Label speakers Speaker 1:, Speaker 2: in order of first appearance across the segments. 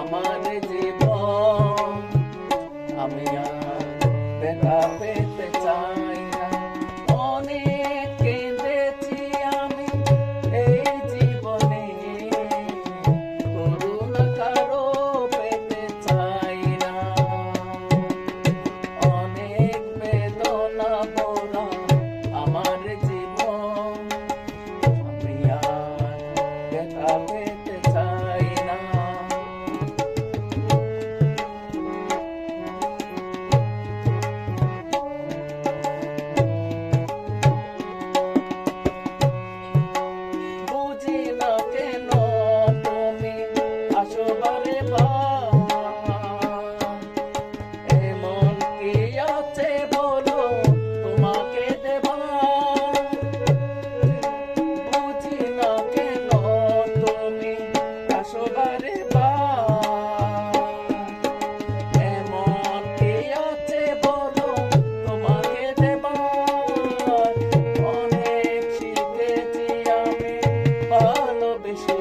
Speaker 1: আমার জীবন আমি আর ব্যথা পেতে চাই না। অনেক কেঁদেছি আমি এই জীবনে, করুণা কারো পেতে চাই না। অনেক বেদনা ভরা আমার জীবন, আমি আর ব্যথা পেতে চাই না। বুঝি না কেন তুমি আসো বারে বার, এমন কি আছে বলো তোমাকে দেবার। বুঝি না কেন তুমি আসো বারে বার, এমন কি আছে বলো তোমাকে দেবার। অনেক শিখেছি আমি ভালোবেসে,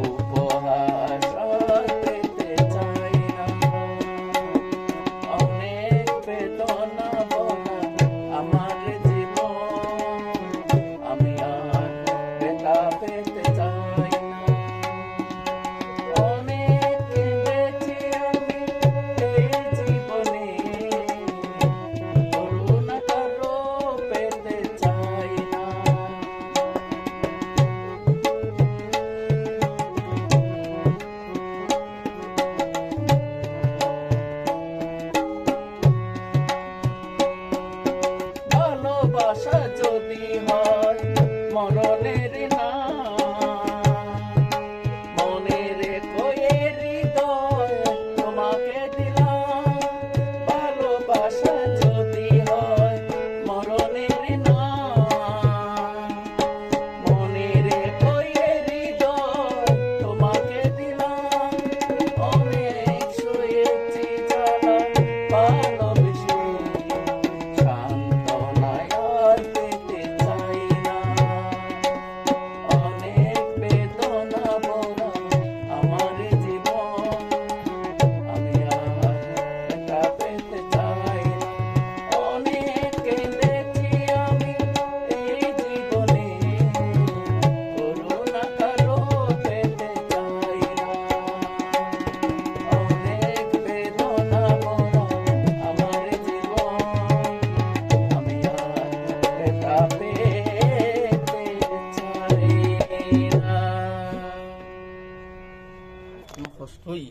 Speaker 1: উপহার আর পেতে চাই না। অনেক বেদনা ভরা আমার জীবন, আমি আর ব্যথা পেতে চাই না। অনেক কেঁদেছি আমি এই জীবনে, করুণা কারো পেতে চাই না। ভালোবাসা যদি হয় মরণের না, মনে রেখো এ হৃদয় তোমাকে দিলাম। ভালোবাসা যদি হয় মরণের না, মনে রেখো এ হৃদয় তোমাকে দিলাম। অনেক সয়েছি জ্বালা ভালোবেসে, সান্ত্বনায় আর পেতে চাই না। অনেক বেদনা ভরা আমার জীবন, আমি আর ব্যথা পেতে চাই না। অনেক কেঁদেছি আমি এই জীবনে, করুণা কারো পেতে চাই না। অনেক বেদনা ভরা আমার জীবন, আমি আর ব্যথা পেতে চাই না। কষ্ট হয়ে